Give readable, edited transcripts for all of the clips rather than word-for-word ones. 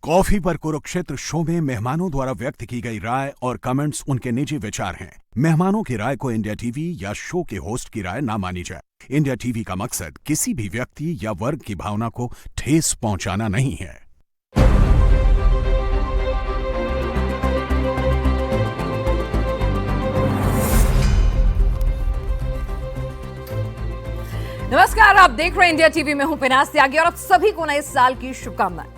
Coffee पर Kurukshetra show में मेहमानों द्वारा व्यक्त की गई राय और कमेंट्स उनके निजी विचार हैं। मेहमानों की राय को इंडिया टीवी या शो के होस्ट की राय ना मानी जाए। इंडिया टीवी का मकसद किसी भी व्यक्ति या वर्ग की भावना को ठेस पहुंचाना नहीं है। नमस्कार, आप देख रहे हैं इंडिया टीवी में हूं पिनास त्यागी और आप सभी को नए साल की शुभकामनाएं।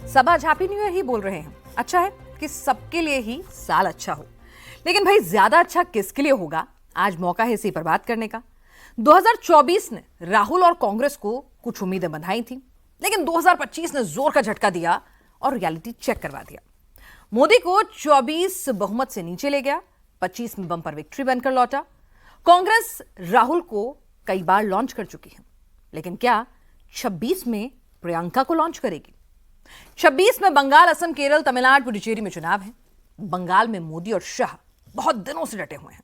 सब आज हैप्पी न्यू ईयर ही बोल रहे हैं। अच्छा है कि सबके लिए ही साल अच्छा हो, लेकिन भाई ज्यादा अच्छा किसके लिए होगा? आज मौका है इसी पर बात करने का। 2024 ने राहुल और कांग्रेस को कुछ उम्मीदें बंधाई थी, लेकिन 2025 ने जोर का झटका दिया और रियलिटी चेक करवा दिया। मोदी को 24 बहुमत से नीचे ले गया, 25 में बम्पर विक्ट्री बनकर लौटा। कांग्रेस राहुल को कई बार लॉन्च कर चुकी है, लेकिन क्या 26 में प्रियंका को लॉन्च करेगी? 26 में बंगाल, असम, केरल, तमिलनाडु, पुडुचेरी में चुनाव है। बंगाल में मोदी और शाह बहुत दिनों से डटे हुए हैं,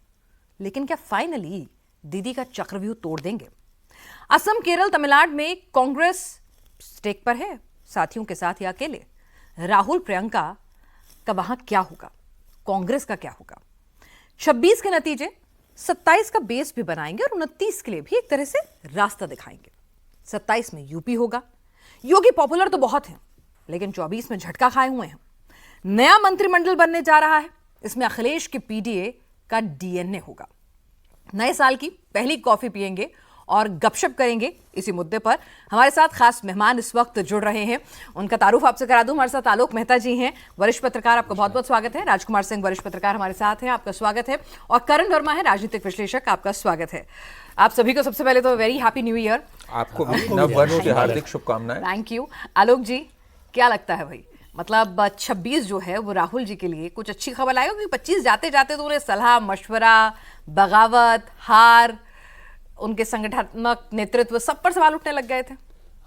लेकिन क्या फाइनली दीदी का चक्रव्यूह तोड़ देंगे? असम, केरल, तमिलनाडु में कांग्रेस स्टेक पर है, साथियों के साथ या अकेले? राहुल प्रियंका का वहां क्या होगा? कांग्रेस का क्या होगा? 26 के नतीजे 27 का बेस भी बनाएंगे और 29 के लिए भी एक तरह से रास्ता दिखाएंगे। 27 में यूपी होगा। योगी पॉपुलर तो बहुत हैं, लेकिन 24 में झटका खाए हुए हैं। नया मंत्रिमंडल बनने जा रहा है, इसमें अखिलेश के पीडीए का डीएनए होगा। नए साल की पहली कॉफी पिएंगे और गपशप करेंगे इसी मुद्दे पर। हमारे साथ खास मेहमान इस वक्त जुड़ रहे हैं, उनका तारुफ आपसे करा दूं। हमारे साथ आलोक मेहता जी हैं, वरिष्ठ पत्रकार, आपका बहुत बहुत स्वागत है। राजकुमार सिंह, वरिष्ठ पत्रकार, हमारे साथ हैं, आपका स्वागत है। और करण वर्मा है, राजनीतिक विश्लेषक, आपका स्वागत है। आप सभी को सबसे पहले तो वेरी हैप्पी न्यू ईयर। आपको भी नव वर्ष की हार्दिक शुभकामनाएं। Thank you. आलोक जी, क्या लगता है भाई, मतलब 26 जो है वो राहुल जी के लिए कुछ अच्छी खबर लाएगा? क्योंकि 25 जाते जाते तो उन्हें सलाह मशवरा, बगावत, हार, उनके संगठनात्मक नेतृत्व सब पर सवाल उठने लग गए थे।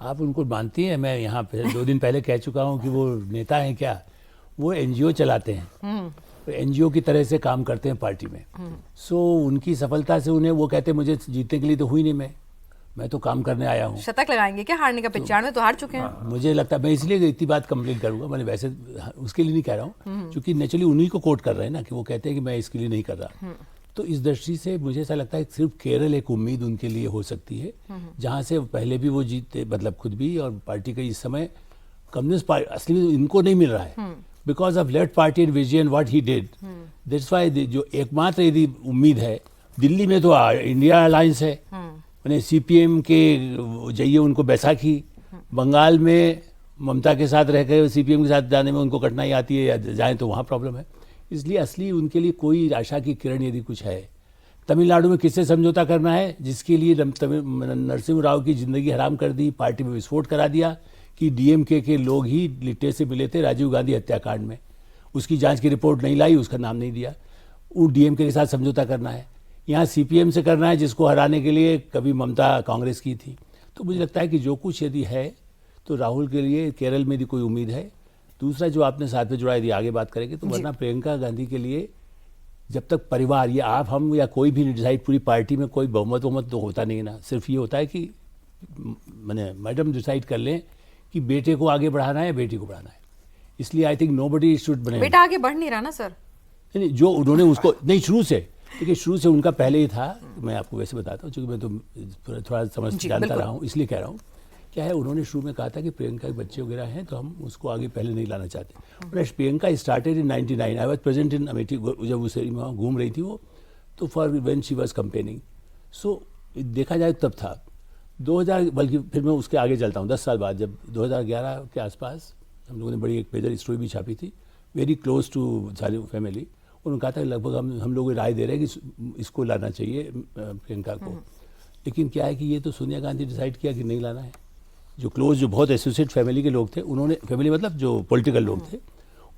आप उनको मानती हैं? मैं यहाँ पे 2 दिन पहले कह चुका हूँ कि वो नेता हैं क्या? वो एनजीओ चलाते हैं, एनजीओ की तरह से काम करते हैं पार्टी में। सो उनकी सफलता से उन्हें वो कहते हैं मुझे जीतने के लिए तो हुई नहीं, मैं तो काम करने आया हूँ। शतक लगाएंगे क्या हारने का? 95 तो हार चुके हैं। मुझे लगता है, मैं इसलिए इतनी बात कंप्लेन करूंगा, मैंने वैसे उसके लिए नहीं कह रहा हूँ, क्योंकि नेचुरली उन्हीं को कोट कर रहे हैं ना, कि वो कहते हैं कि मैं इसके लिए नहीं कर रहा। तो इस दृष्टि से मुझे ऐसा लगता है सिर्फ केरल एक उम्मीद उनके लिए हो सकती है, जहाँ से पहले भी वो जीते, मतलब खुद भी और पार्टी का इस समय कम्युनिस्ट पार्टी असली इनको नहीं मिल रहा है, because of left party vision what he did. That's why जो एकमात्र यदि उम्मीद है, दिल्ली में तो इंडिया अलायंस है, मैंने सीपीएम के जाइए उनको बैसाखी, बंगाल में ममता के साथ रह कर सीपीएम के साथ जाने में उनको कठिनाई आती है, या जाएं तो वहाँ प्रॉब्लम है। इसलिए असली उनके लिए कोई आशा की किरण यदि कुछ है, तमिलनाडु में किससे समझौता करना है, जिसके लिए नरसिम्हा राव की जिंदगी हराम कर दी, पार्टी में विस्फोट करा दिया कि डीएमके के लोग ही लिट्टे से मिले थे राजीव गांधी हत्याकांड में, उसकी जांच की रिपोर्ट नहीं लाई, उसका नाम नहीं दिया। वो डीएमके के साथ समझौता करना है, यहाँ सीपीएम से करना है, जिसको हराने के लिए कभी ममता कांग्रेस की थी। तो मुझे लगता है कि जो कुछ यदि है तो राहुल के लिए केरल में भी कोई उम्मीद है। दूसरा जो आपने साथ में जुड़ा, यदि आगे बात करेंगे तो वरना प्रियंका गांधी के लिए जब तक परिवार, ये आप हम या कोई भी डिसाइड, पूरी पार्टी में कोई बहुमत तो होता नहीं है ना, सिर्फ ये होता है कि मैंने मैडम डिसाइड कर लें कि बेटे को आगे बढ़ाना है, बेटी को बढ़ाना है। इसलिए आई थिंक नोबडी शुड बने। बेटा आगे बढ़ नहीं रहा ना सर? नहीं, जो उन्होंने उसको नहीं, शुरू से, देखिए शुरू से उनका पहले ही था। मैं आपको वैसे बताता हूँ, क्योंकि मैं तो थोड़ा समझ जानता रहा हूँ, इसलिए कह रहा हूँ। क्या है, उन्होंने शुरू में कहा था कि प्रियंका के बच्चे वगैरह हैं तो हम उसको आगे पहले नहीं लाना चाहते। Priyanka started in 99, I was present in Amethi, जब उस वहाँ घूम रही थी वो, तो for when she was campaigning. So देखा जाए तब था 2000, बल्कि फिर मैं उसके आगे चलता हूँ 10 साल बाद, जब 2011 के आसपास हम लोगों ने बड़ी एक मेजर स्टोरी भी छापी थी, वेरी क्लोज टू साली फैमिली। उन्होंने कहा था लगभग हम लोग राय दे रहे हैं कि इसको लाना चाहिए प्रियंका को। लेकिन क्या है कि ये तो सोनिया गांधी डिसाइड किया कि नहीं लाना है। जो क्लोज, जो बहुत एसोसिएट फैमिली के लोग थे, उन्होंने, फैमिली मतलब जो पॉलिटिकल लोग थे,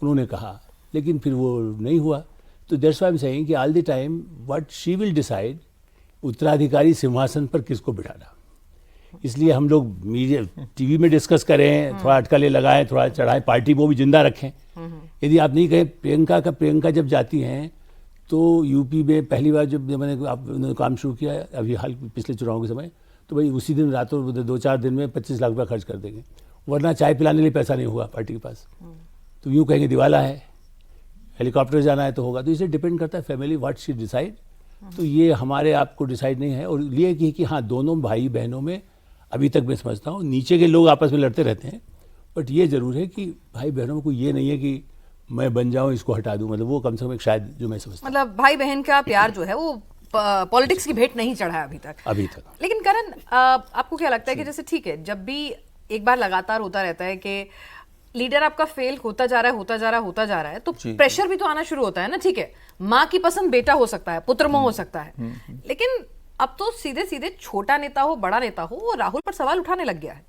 उन्होंने कहा, लेकिन फिर वो नहीं हुआ। तो that's why I am saying कि all the time what she will decide, उत्तराधिकारी सिंहासन पर किसको बिठाना। इसलिए हम लोग मीडिया टीवी में डिस्कस करें, थोड़ा अटकलें लगाएं, थोड़ा चढ़ाएं, पार्टी को भी जिंदा रखें। यदि आप नहीं कहें प्रियंका जब जाती हैं तो यूपी में पहली बार जब मैंने काम शुरू किया अभी हाल पिछले चुनाव के समय, तो भाई उसी दिन रातों 2-4 दिन में 25 लाख रुपया खर्च कर देंगे। वरना चाय पिलाने के लिए पैसा नहीं होगा पार्टी के पास, तो यूँ कहेंगे दिवाला है, हेलीकॉप्टर जाना है तो होगा। तो इसे डिपेंड करता है फैमिली व्हाट शी डिसाइड। तो ये हमारे आप को डिसाइड नहीं है। और ये कि हाँ, दोनों भाई बहनों में अभी तक मैं समझता हूँ नीचे के लोग आपस में लड़ते रहते हैं, बट ये जरूर है कि भाई बहनों में कोई ये नहीं है कि मैं बन जाऊँ इसको हटा दूँ, मतलब वो कम से कम एक शायद जो मैं समझता हूँ। मतलब भाई बहन का प्यार जो है वो पॉलिटिक्स की भेंट नहीं चढ़ा है अभी तक। लेकिन करण, आपको क्या लगता है कि जैसे ठीक है, जब भी एक बार लगातार होता रहता है कि लीडर आपका फेल होता जा रहा है तो प्रेशर भी तो आना शुरू होता है ना। ठीक है, माँ की पसंद बेटा हो सकता है, पुत्र मोह हो सकता है, लेकिन अब तो सीधे सीधे छोटा नेता हो बड़ा नेता हो वो राहुल पर सवाल उठाने लग गया है।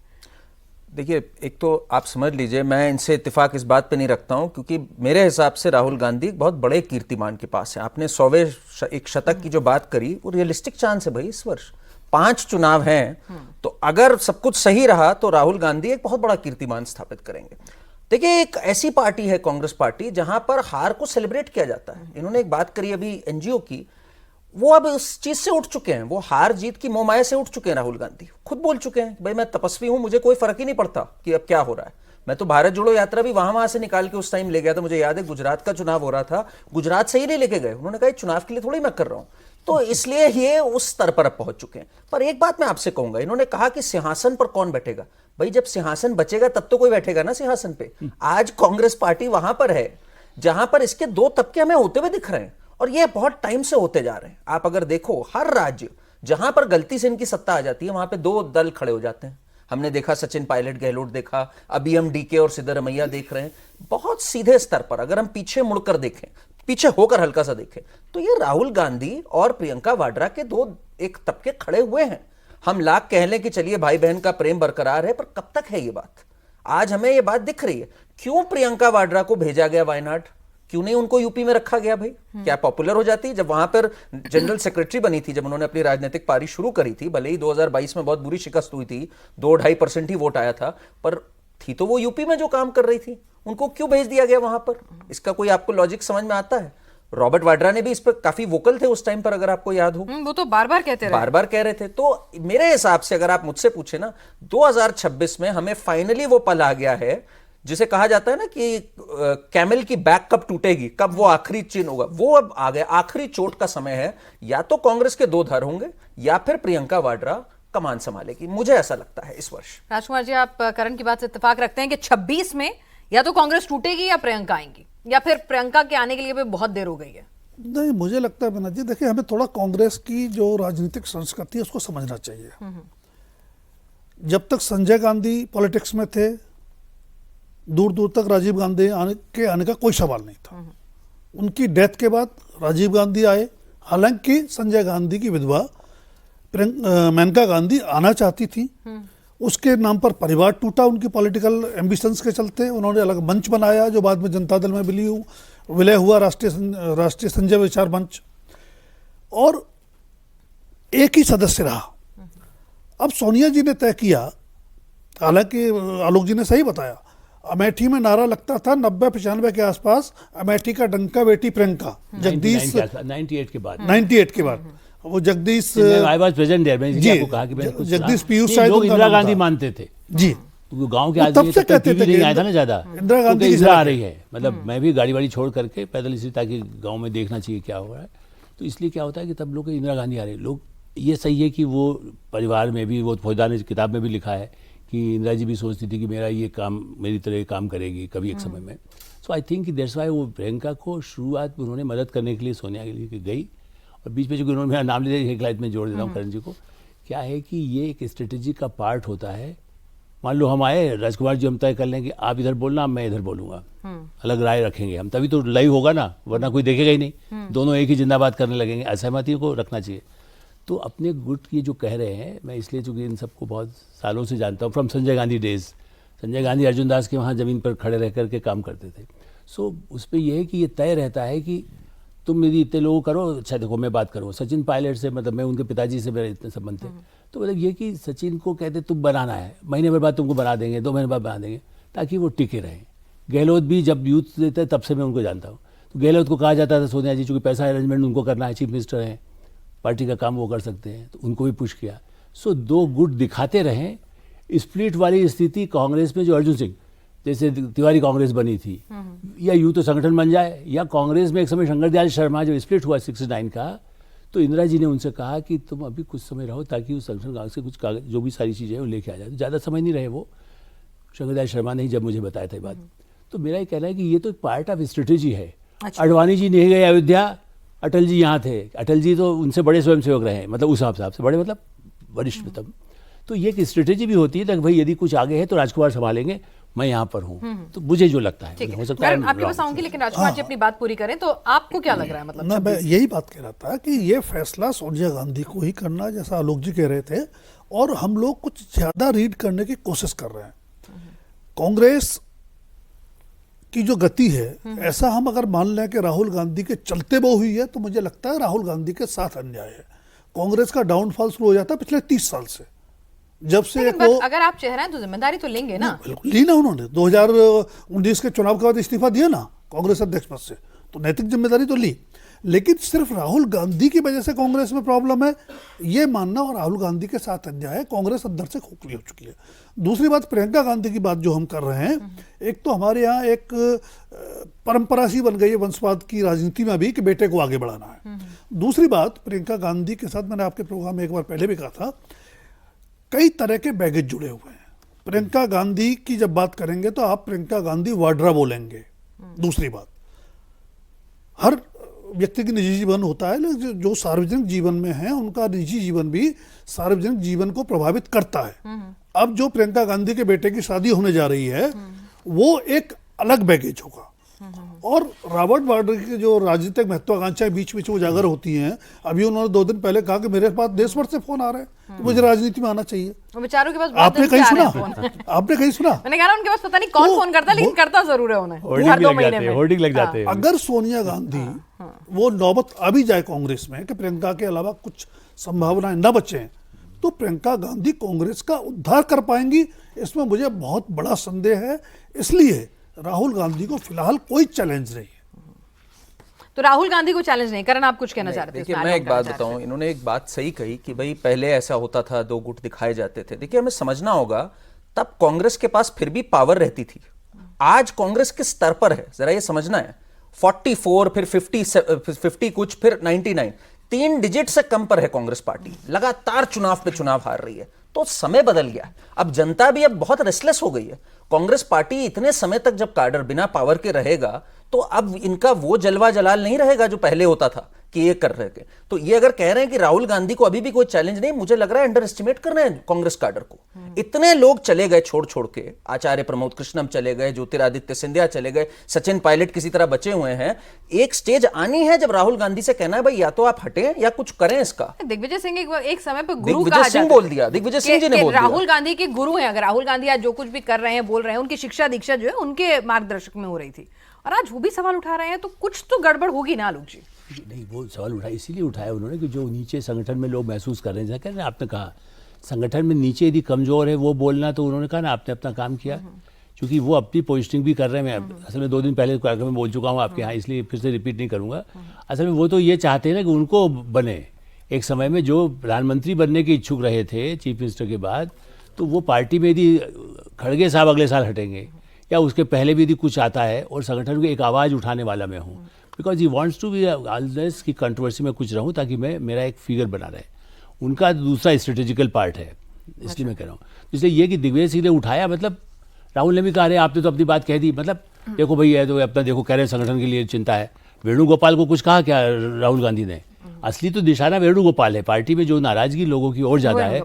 देखिए, एक तो आप समझ लीजिए, मैं इनसे इत्तेफाक इस बात पे नहीं रखता हूं, क्योंकि मेरे हिसाब से राहुल गांधी बहुत बड़े कीर्तिमान के पास है। आपने 100वें एक शतक की जो बात करी, वो रियलिस्टिक चांस है भाई। इस वर्ष 5 चुनाव हैं, तो अगर सब कुछ सही रहा तो राहुल गांधी एक बहुत बड़ा कीर्तिमान स्थापित करेंगे। देखिए, एक ऐसी पार्टी है कांग्रेस पार्टी जहां पर हार को सेलिब्रेट किया जाता है। इन्होंने एक बात करी अभी एनजीओ की, वो अब उस चीज से उठ चुके हैं, वो हार जीत की मोहमाया से उठ चुके हैं। राहुल गांधी खुद बोल चुके हैं, भाई मैं तपस्वी हूं, मुझे कोई फर्क ही नहीं पड़ता कि अब क्या हो रहा है। मैं तो भारत जोड़ो यात्रा भी वहां से निकाल के उस टाइम ले गया था। मुझे याद है गुजरात का चुनाव हो रहा था, गुजरात से ही नहीं लेके गए। उन्होंने कहा चुनाव के लिए थोड़ी मैं कर रहा हूं, तो इसलिए ये उस स्तर पर अब पहुंच चुके हैं। पर एक बात मैं आपसे कहूंगा, इन्होंने कहा कि सिंहासन पर कौन बैठेगा। भाई जब सिंहासन बचेगा तब तो कोई बैठेगा ना सिंहासन पे। आज कांग्रेस पार्टी वहां पर है जहां पर इसके 2 तबके हमें होते हुए दिख रहे हैं, और ये बहुत टाइम से होते जा रहे हैं। आप अगर देखो, हर राज्य जहां पर गलती से इनकी सत्ता आ जाती है वहां पे 2 दल खड़े हो जाते हैं। हमने देखा सचिन पायलट गहलोत देखा, अभी हम डीके और सिद्धरमैया देख रहे हैं। बहुत सीधे स्तर पर अगर हम पीछे मुड़कर देखें, पीछे होकर हल्का सा देखें, तो ये राहुल गांधी और प्रियंका वाड्रा के 2 एक तबके खड़े हुए हैं। हम लाख कह लें कि चलिए भाई बहन का प्रेम बरकरार है, पर कब तक है ये बात? आज हमें ये बात दिख रही है। क्यों प्रियंका वाड्रा को भेजा गया वायनाड? क्यों नहीं उनको यूपी में रखा गया? भाई क्या पॉपुलर हो जाती? जब वहां पर जनरल सेक्रेटरी बनी थी, जब उन्होंने अपनी राजनीतिक पारी शुरू करी थी, भले ही 2022 में बहुत बुरी शिकस्त हुई थी, 2-2.5% ही वोट आया था, पर थी तो वो यूपी में जो काम कर रही थी, उनको क्यों भेज दिया गया वहां पर? इसका कोई आपको लॉजिक समझ में आता है? रॉबर्ट वाड्रा ने भी इस पर काफी वोकल थे उस टाइम पर, अगर आपको याद हो। वो तो बार बार कह रहे थे। तो मेरे हिसाब से अगर आप मुझसे पूछे ना, 2026 में हमें फाइनली वो पल आ गया है जिसे कहा जाता है ना कि कैमल की बैक कब टूटेगी, कब वो आखिरी चिन्ह होगा, वो अब आ गया। आखिरी चोट का समय है। या तो कांग्रेस के 2 धड़ होंगे या फिर प्रियंका वाड्रा कमान संभालेगी, मुझे ऐसा लगता है इस वर्ष। राजकुमार जी, आप करण की बात से इत्तेफाक रखते हैं कि 26 में या तो कांग्रेस टूटेगी या प्रियंका आएंगी, या फिर प्रियंका के आने के लिए भी बहुत देर हो गई है? नहीं, मुझे लगता है विनोद जी, देखिए हमें थोड़ा कांग्रेस की जो राजनीतिक संस्कृति है उसको समझना चाहिए। जब तक संजय गांधी पॉलिटिक्स में थे, दूर दूर तक राजीव गांधी आने का कोई सवाल नहीं था। उनकी डेथ के बाद राजीव गांधी आए। हालांकि संजय गांधी की विधवा मेनका गांधी आना चाहती थी, उसके नाम पर परिवार टूटा उनकी पॉलिटिकल एम्बिशंस के चलते। उन्होंने अलग मंच बनाया जो बाद में जनता दल में विलय हुआ, राष्ट्रीय संजय विचार मंच, और एक ही सदस्य रहा। अब सोनिया जी ने तय किया, हालांकि आलोक जी ने सही बताया, अमेठी में नारा लगता था 90-95 के आसपास, अमेठी का डंका बेटी प्रियंका। जगदीश 98 के बाद वो Jagdish I was present there, मैंने आपको कहा कि मैंने जगदीश पीयूष शायद लोग इंदिरा गांधी मानते थे जी। तो गांव के तब आदमी से कहते थे नहीं आया था ना ज्यादा, इंदिरा गांधी इंदिरा आ रही है, मतलब मैं भी गाड़ी वाड़ी छोड़ करके पैदल इसी, ताकि गांव में देखना चाहिए क्या हो रहा है। तो इसलिए क्या होता है कि तब लोग इंदिरा गांधी आ रही है। लोग ये सही है कि वो परिवार में भी, वो फौजदार ने किताब में भी लिखा है कि इंदिरा जी भी सोचती थी कि मेरा ये काम, मेरी तरह काम करेगी कभी एक समय में। सो आई थिंक दैट्स व्हाई वो प्रियंका को शुरुआत में उन्होंने मदद करने के लिए सोनिया के लिए गई, और बीच में जो उन्होंने मेरा नाम ले दिया, एक लाइट में जोड़ देता हूँ करण जी को। क्या है कि ये एक स्ट्रेटेजी का पार्ट होता है। मान लो हम आए, राजकुमार जी हम तय कर लें कि आप इधर बोलना, मैं इधर बोलूँगा, अलग राय रखेंगे हम, तभी तो लड़ाई होगा ना, वरना कोई देखेगा ही नहीं। दोनों एक ही जिंदाबाद करने लगेंगे। असहमति को रखना चाहिए। तो अपने गुट ये जो कह रहे हैं, मैं इसलिए चूँकि इन सबको बहुत सालों से जानता हूँ, फ्रॉम संजय गांधी डेज। संजय गांधी अर्जुन दास के वहाँ ज़मीन पर खड़े रह करके काम करते थे। सो उस पर यह है कि ये तय रहता है कि तुम यदि इतने लोग करो, अच्छा देखो मैं बात करूँ सचिन पायलट से, मतलब मैं उनके पिताजी से मेरे इतने संबंध थे, तो मतलब ये कि सचिन को कहते तुम बनाना है, महीने भर बाद तुमको बना देंगे, 2 महीने बाद बना देंगे, ताकि वो टिके रहें। गहलोत भी जब यूथ देते तब से मैं उनको जानता हूँ। तो गहलोत को कहा जाता था सोनिया जी चूँकि पैसा अरेंजमेंट उनको करना है, चीफ मिनिस्टर हैं, पार्टी का काम वो कर सकते हैं, तो उनको भी पुश किया। सो 2 गुट दिखाते रहें, स्प्लिट वाली स्थिति कांग्रेस में जो अर्जुन सिंह जैसे तिवारी कांग्रेस बनी थी, या यूं तो संगठन बन जाए, या कांग्रेस में एक समय शंकर दयाल शर्मा जो स्प्लिट हुआ 69 का, तो इंदिरा जी ने उनसे कहा कि तुम अभी कुछ समय रहो ताकि उस संगठन कांग्रेस से कुछ कागज जो भी सारी चीज़ें हैं वो लेके आ जाए। तो ज़्यादा समय नहीं रहे वो, शंकर दयाल शर्मा ने ही जब मुझे बताया था ये बात। तो मेरा ये कहना है कि ये तो पार्ट ऑफ स्ट्रेटेजी है। अडवाणी जी नहीं गए अयोध्या, अटल जी यहाँ थे। अटल जी तो उनसे बड़े स्वयंसेवक रहे हैं, मतलब उस हिसाब से बड़े, मतलब वरिष्ठ मतलब। तो ये एक स्ट्रेटेजी भी होती है कि भाई यदि कुछ आगे है तो राजकुमार संभालेंगे, मैं यहाँ पर हूँ। तो मुझे जो लगता है, हो सकता है आपके पास आऊंगी, लेकिन राजकुमार जी अपनी बात पूरी करें। तो आपको क्या लग रहा है, मतलब ना, मैं यही बात कह रहा था कि ये फैसला सोनिया गांधी को ही करना, जैसा आलोक जी कह रहे थे, और हम लोग कुछ ज्यादा रीड करने की कोशिश कर रहे हैं। कांग्रेस की जो गति है, ऐसा हम अगर मान लें कि राहुल गांधी के चलते वो हुई है, तो मुझे लगता है राहुल गांधी के साथ अन्याय है। कांग्रेस का डाउनफॉल शुरू हो जाता है पिछले 30 साल से, जब से लेकिन अगर आप चेहरा हैं तो जिम्मेदारी तो लेंगे ना। बिल्कुल ली ना उन्होंने, 2019 के चुनाव के बाद इस्तीफा दिया ना कांग्रेस अध्यक्ष पद से, तो नैतिक जिम्मेदारी तो ली। लेकिन सिर्फ राहुल गांधी की वजह से कांग्रेस में प्रॉब्लम है, ये मानना और राहुल गांधी के साथ अन्याय है। कांग्रेस अंदर से खोखली हो चुकी है। दूसरी बात, प्रियंका गांधी की बात जो हम कर रहे हैं, एक तो हमारे यहाँ एक परंपरा सी बन गई है वंशवाद की राजनीति में भी कि बेटे को आगे बढ़ाना है। दूसरी बात, प्रियंका गांधी के साथ मैंने आपके प्रोग्राम में एक बार पहले भी कहा था, कई तरह के बैगेज जुड़े हुए हैं। प्रियंका गांधी की जब बात करेंगे तो आप प्रियंका गांधी वाड्रा बोलेंगे। दूसरी बात, हर व्यक्ति की निजी जीवन होता है, लेकिन जो सार्वजनिक जीवन में है उनका निजी जीवन भी सार्वजनिक जीवन को प्रभावित करता है। अब जो प्रियंका गांधी के बेटे की शादी होने जा रही है, वो एक अलग बैगेज होगा। और रॉबर्ट वाड्रा की जो राजनीतिक महत्वाकांक्षाएं बीच बीच उजागर होती हैं, अभी उन्होंने 2 दिन पहले कहा कि मेरे पास देश भर से फोन आ रहे हैं, तो मुझे राजनीति में आना चाहिए। बेचारों के पास आपने कहीं सुना? आपने कहीं सुना? मैंने कहा उनके पास पता नहीं कौन फोन करता है, लेकिन करता जरूर है उन्हें, हर 2 महीने में होर्डिंग लग जाते हैं। अगर सोनिया गांधी वो नौबत अभी जाए कांग्रेस में कि प्रियंका के अलावा कुछ संभावनाएं न बचे, तो प्रियंका गांधी कांग्रेस का उद्धार कर पाएंगी, इसमें मुझे बहुत बड़ा संदेह है। इसलिए राहुल गांधी को फिलहाल कोई चैलेंज नहीं है। तो राहुल गांधी को चैलेंज नहीं करना, आप कुछ कहना चाह रहे थे? देखिए, मैं एक बात बताऊं, इन्होंने एक बात सही कही कि भाई पहले ऐसा होता था, 2 गुट दिखाए जाते थे। देखिए, हमें समझना होगा तब कांग्रेस के पास फिर भी पावर रहती थी। आज कांग्रेस किस स्तर पर है जरा ये समझना है। 44, फिर 50 कुछ, फिर 99, 3 डिजिट से कम पर है कांग्रेस पार्टी। लगातार चुनाव पे चुनाव हार रही है। तो समय बदल गया, अब जनता भी अब बहुत रेस्टलेस हो गई है। कांग्रेस पार्टी इतने समय तक जब काडर बिना पावर के रहेगा, तो अब इनका वो जलवा जलाल नहीं रहेगा जो पहले होता था कि ये कर रहे थे। तो ये अगर कह रहे हैं कि राहुल गांधी को अभी भी कोई चैलेंज नहीं, मुझे लग रहा है अंडर एस्टिमेट कर रहे हैं कांग्रेस काडर को। इतने लोग चले गए छोड़ छोड़ के, आचार्य प्रमोद कृष्णम चले गए, ज्योतिरादित्य सिंधिया चले गए, सचिन पायलट किसी तरह बचे हुए हैं। एक स्टेज आनी है जब राहुल गांधी से कहना है भाई या तो आप हटें या कुछ करें इसका। दिग्विजय सिंह एक समय पर गुरु दिग्विजय सिंह बोल दिया, दिग्विजय सिंह जी ने बोल दिया राहुल गांधी के गुरु हैं। अगर राहुल गांधी आज जो कुछ भी कर रहे हैं, बोल रहे हैं, उनकी शिक्षा दीक्षा जो है उनके मार्गदर्शक में हो रही थी, और आज वो भी सवाल उठा रहे हैं, तो कुछ तो गड़बड़ होगी ना आलोक जी? नहीं, वो सवाल उठाया इसीलिए उठाया उन्होंने कि जो नीचे संगठन में लोग महसूस कर रहे हैं, जैसा आपने कहा संगठन में नीचे यदि कमजोर है वो बोलना, तो उन्होंने कहा ना आपने अपना काम किया, क्योंकि वो अपनी पोजिशनिंग भी कर रहे हैं। मैं असल में 2 दिन पहले कार्यक्रम में बोल चुका हूँ आपके यहाँ, इसलिए फिर से रिपीट नहीं करूँगा। असल में वो तो ये चाहते हैं ना कि उनको बने। एक समय में जो प्रधानमंत्री बनने के इच्छुक रहे थे चीफ मिनिस्टर के बाद, तो वो पार्टी में यदि खड़गे साहब अगले साल हटेंगे या उसके पहले भी यदि कुछ आता है और संगठन को एक आवाज़ उठाने वाला मैं हूँ, because he wants to be always की कंट्रोवर्सी में कुछ रहूँ ताकि मैं मेरा एक फिगर बना रहे। उनका दूसरा स्ट्रेटेजिकल पार्ट है, इसलिए मैं कह रहा हूँ। इसलिए ये कि दिग्विजय सिंह ने उठाया, मतलब राहुल ने भी कहा रहे आपने तो अपनी बात कह दी, मतलब देखो भाई है तो अपना देखो कह रहे संगठन के लिए चिंता है। वेणुगोपाल को कुछ कहा क्या राहुल गांधी ने? असली तो निशाना वेणुगोपाल है। पार्टी में जो नाराजगी लोगों की और ज्यादा है,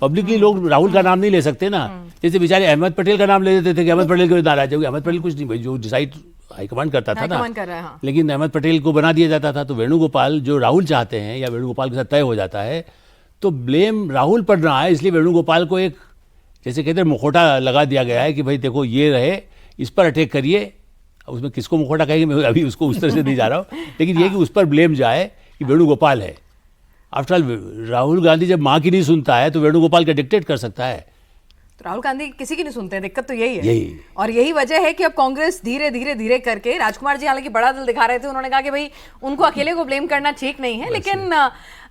पब्लिकली लोग राहुल का नाम नहीं ले सकते ना। जैसे बेचारे अहमद पटेल का नाम ले देते थे कि अहमद पटेल को नाराज हो गए। अहमद पटेल कुछ नहीं भाई, जो डिसाइड हाईकमांड करता था ना, लेकिन अहमद पटेल को बना दिया जाता था। तो वेणुगोपाल जो राहुल चाहते हैं या वेणुगोपाल के साथ तय हो जाता है, तो ब्लेम राहुल पर ना आए, इसलिए वेणुगोपाल को एक जैसे कहते हैं मुखौटा लगा दिया गया है कि भाई देखो ये रहे, इस पर अटैक करिए। उसमें किसको मुखौटा कहेंगे मैं अभी उसको उस तरह से नहीं जा रहा हूँ, लेकिन ये कि उस पर ब्लेम जाए कि वेणुगोपाल है। आफ्टर ऑल राहुल गांधी जब माँ की नहीं सुनता है तो वेणुगोपाल का डिक्टेट कर सकता है। तो राहुल गांधी किसी की नहीं सुनते हैं, दिक्कत तो यही है। और यही वजह है कि अब कांग्रेस धीरे धीरे धीरे करके, राजकुमार जी हालांकि बड़ा दिल दिखा रहे थे, उन्होंने कहा कि भाई उनको अकेले को ब्लेम करना ठीक नहीं है, लेकिन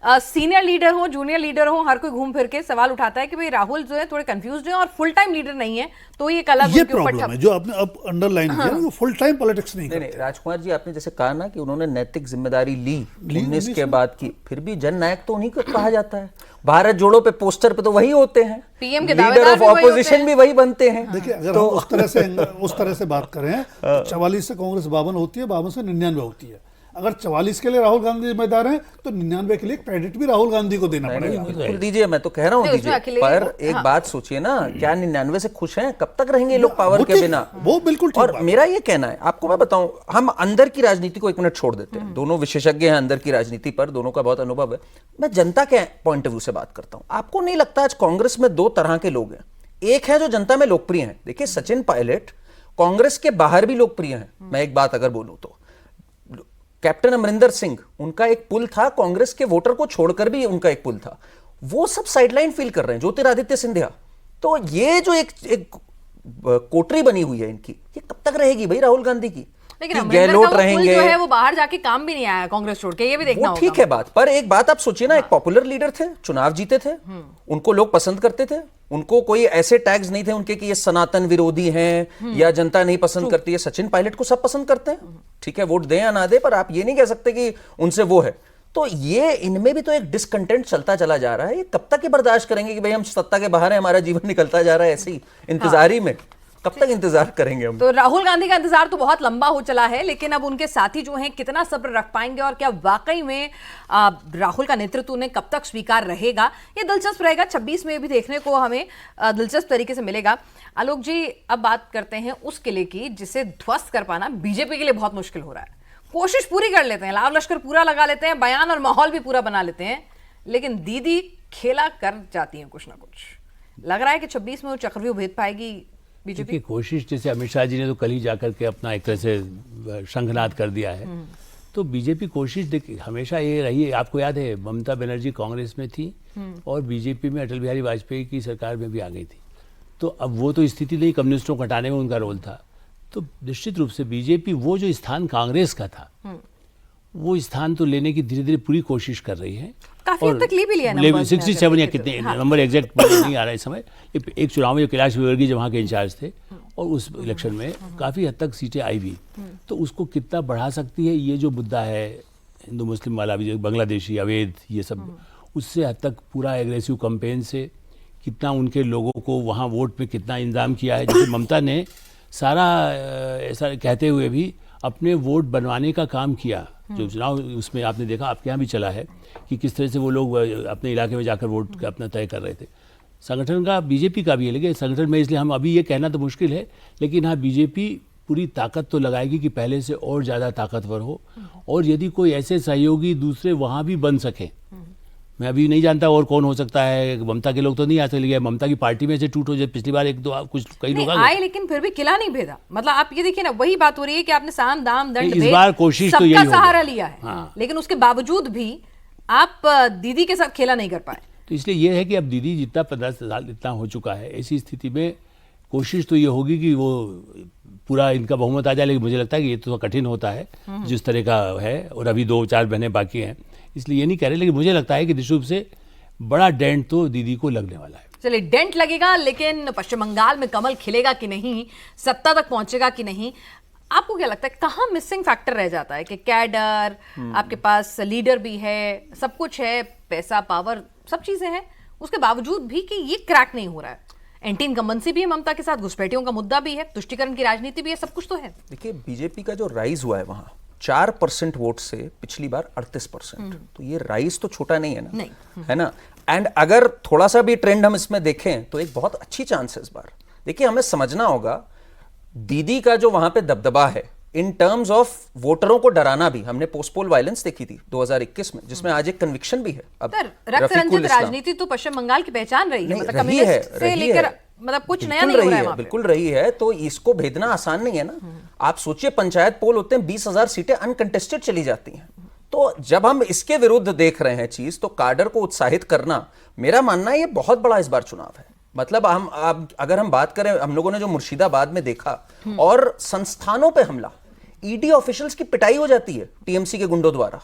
सीनियर लीडर हो, जूनियर लीडर हो, हर कोई घूम फिर के सवाल उठाता है कि भाई राहुल जो है थोड़े कंफ्यूज है और फुल टाइम लीडर नहीं है, तो ये कला ये प्रॉब्लम है जो आपने अब अंडरलाइन किया ना, वो फुल टाइम पॉलिटिक्स नहीं नहीं करते। राजकुमार जी, आपने जैसे कहा ना कि उन्होंने नैतिक जिम्मेदारी ली 19 के बाद की, फिर भी जननायक तो उन्हीं को कहा जाता है। भारत जोड़ो पे पोस्टर पे तो वही होते हैं, पीएम के लीडर दावेदार ऑफ भी वही होते ऑपोजिशन हैं। भी वही बनते हैं। देखिए, अगर हम उस तरह से बात करें तो 44 से कांग्रेस 52 होती है, 52 से 99 होती है। अगर 44 के लिए राहुल गांधी जिम्मेदार हैं तो 99 के लिए क्रेडिट भी राहुल गांधी को देना पड़ेगा। बिल्कुल दीजिए, मैं तो कह रहा हूँ नहीं, दीजिए, उसमें अखिलेश पर को- एक हाँ। बात सोचिए ना, क्या 99 से खुश हैं? कब तक रहेंगे ये लोग पावर वो के ठीक- बिना? वो बिल्कुल ठीक और बात है। मेरा ये कहना है, आपको मैं बताऊं, हम अंदर की राजनीति को एक मिनट छोड़ देते हैं, दोनों विशेषज्ञ हैं अंदर की राजनीति पर, दोनों का बहुत अनुभव है। मैं जनता के पॉइंट ऑफ व्यू से बात करता हूं। आपको नहीं लगता आज कांग्रेस में दो तरह के लोग हैं? एक है जो जनता में लोकप्रिय हैं, देखिए सचिन पायलट कांग्रेस के बाहर भी लोकप्रिय हैं। मैं एक बात अगर बोलूं तो कैप्टन अमरिंदर सिंह, उनका एक पुल था, कांग्रेस के वोटर को छोड़कर भी उनका एक पुल था, वो सब साइडलाइन फील कर रहे हैं। ज्योतिरादित्य सिंधिया, तो ये जो एक कोटरी बनी हुई है इनकी, ये कब तक रहेगी भाई राहुल गांधी की? लेकिन कि अमरिंदर का गहलोत वो पुल रहेंगे, जो है वो बाहर जाके काम भी नहीं आया कांग्रेस छोड़ के, ये भी देखना वो होगा। ठीक है बात, पर एक बात आप सोचिए ना, एक पॉपुलर लीडर थे, चुनाव जीते थे, उनको लोग पसंद करते थे, उनको कोई ऐसे टैग्स नहीं थे उनके कि ये सनातन विरोधी हैं या जनता नहीं पसंद करती है। सचिन पायलट को सब पसंद करते हैं, ठीक है, वोट दें या ना दे, पर आप ये नहीं कह सकते कि उनसे वो है। तो ये इनमें भी तो एक डिसकंटेंट चलता चला जा रहा है। ये कब तक ये बर्दाश्त करेंगे कि भाई हम सत्ता के बाहर हैं, हमारा जीवन निकलता जा रहा है ऐसे ही इंतजारी में? कब तक इंतजार करेंगे हम? तो राहुल गांधी का इंतजार तो बहुत लंबा हो चला है, लेकिन अब उनके साथी जो हैं कितना सब्र रख पाएंगे और क्या वाकई में राहुल का नेतृत्व उन्हें कब तक स्वीकार रहेगा, ये दिलचस्प रहेगा। 26 में भी देखने को हमें दिलचस्प तरीके से मिलेगा। आलोक जी, अब बात करते हैं उस किले की जिसे ध्वस्त कर पाना बीजेपी के लिए बहुत मुश्किल हो रहा है। कोशिश पूरी कर लेते हैं, लाव लश्कर पूरा लगा लेते हैं, बयान और माहौल भी पूरा बना लेते हैं, लेकिन दीदी खेला कर जाती हैं कुछ ना कुछ। लग रहा है कि 26 में वो चक्रव्यूह भेद पाएगी बीजेपी। देखिए, कोशिश जैसे अमित शाह जी ने तो कल ही जाकर के अपना एक तरह से शंखनाद कर दिया है, तो बीजेपी कोशिश देखिए हमेशा ये रही है। आपको याद है ममता बनर्जी कांग्रेस में थी और बीजेपी में अटल बिहारी वाजपेयी की सरकार में भी आ गई थी, तो अब वो तो स्थिति नहीं, कम्युनिस्टों को हटाने में उनका रोल था। तो निश्चित रूप से बीजेपी वो जो स्थान कांग्रेस का था वो स्थान तो लेने की धीरे धीरे पूरी कोशिश कर रही है। काफी हद तक ले भी लिया नंबर 67 या कितने नंबर एग्जैक्ट नहीं आ रहा है इस समय। एक चुनाव में जो कैलाश विजयवर्गीय वहाँ के इंचार्ज थे और उस इलेक्शन में काफ़ी हद तक सीटें आई भी, तो उसको कितना बढ़ा सकती है ये जो मुद्दा है हिंदू मुस्लिम वाला भी, बांग्लादेशी अवैध ये सब, उससे हद तक पूरा एग्रेसिव कैंपेन से कितना उनके लोगों को वहाँ वोट में कितना इंतजाम किया है। जैसे ममता ने सारा ऐसा कहते हुए भी अपने वोट बनवाने का काम किया, जो चुनाव उसमें आपने देखा, आपके यहाँ भी चला है कि किस तरह से वो लोग अपने इलाके में जाकर वोट अपना तय कर रहे थे। संगठन का बीजेपी का भी है, लेकिन संगठन में इसलिए हम अभी ये कहना तो मुश्किल है, लेकिन हाँ बीजेपी पूरी ताकत तो लगाएगी कि पहले से और ज़्यादा ताकतवर हो, और यदि कोई ऐसे सहयोगी दूसरे वहाँ भी बन सकें। मैं अभी नहीं जानता और कौन हो सकता है, ममता के लोग तो नहीं आ सकते, ममता की पार्टी में से टूट हो जाए, पिछली बार एक दो कुछ कई लोग आए लेकिन फिर भी किला नहीं भेदा। मतलब आप ये देखिए ना, वही बात हो रही है कि आपने साम दाम दंड इस भेद बार कोशिश तो सबका यही होगी। सहारा लिया है, हाँ। लेकिन उसके बावजूद भी आप दीदी के साथ खेला नहीं कर पाए। तो इसलिए यह है कि अब दीदी जितना 15 साल इतना हो चुका है, ऐसी स्थिति में कोशिश तो ये होगी कि वो पूरा इनका बहुमत आ जाए, लेकिन मुझे लगता है कि ये तो कठिन होता है जिस तरह का है, और अभी 2-4 महीने बाकी हैं, इसलिए ये नहीं कह रहे, लेकिन मुझे लगता है कि निश्चित रूप से बड़ा डेंट तो दीदी को लगने वाला है। चलिए, डेंट लगेगा, लेकिन पश्चिम बंगाल में कमल खिलेगा कि नहीं, सत्ता तक पहुंचेगा कि नहीं, आपको क्या लगता है कहाँ मिसिंग फैक्टर रह जाता है? कि कैडर, आपके पास लीडर भी है, सब कुछ है, पैसा पावर सब चीजें हैं, उसके बावजूद भी कि ये क्रैक नहीं हो रहा है। एंटी इनकम्बेंसी भी है ममता के साथ, घुसपैठियों का मुद्दा भी है, तुष्टीकरण की राजनीति भी है, सब कुछ तो है। देखिए, बीजेपी का जो राइज हुआ है वहां 4% वोट से पिछली बार 38%, तो ये राइज तो छोटा नहीं है ना, नहीं। है ना। एंड अगर थोड़ा सा भी ट्रेंड हम इसमें देखें तो एक बहुत अच्छी चांस है इस बार। देखिए, हमें समझना होगा दीदी का जो वहां पे दबदबा है इन टर्म्स ऑफ वोटरों को डराना भी। हमने पोस्टपोल वायलेंस देखी थी 2021 में, जिसमें आज एक कन्विक्शन भी है। अब रक्त रफीकुल रंजित इस्लाम- राजनीति तो पश्चिम बंगाल की पहचान रही है, नहीं, मतलब रही है, कम्युनिस्ट से रही लेकर है। मतलब कुछ नया बिल्कुल नहीं हो रही रहा है है, वहाँ पे। बिल्कुल रही है। तो इसको भेदना आसान नहीं है ना। आप सोचिए, पंचायत पोल होते हैं, 20,000 सीटें अनकंटेस्टेड चली जाती हैं। तो जब हम इसके विरुद्ध देख रहे हैं चीज, तो काडर को उत्साहित करना, मेरा मानना है ये बहुत बड़ा इस बार चुनाव है। मतलब अगर हम बात करें, हम लोगों ने जो मुर्शिदाबाद में देखा, और संस्थानों पे हमला, ईडी ऑफिशियल्स की पिटाई हो जाती है टीएमसी के गुंडों द्वारा,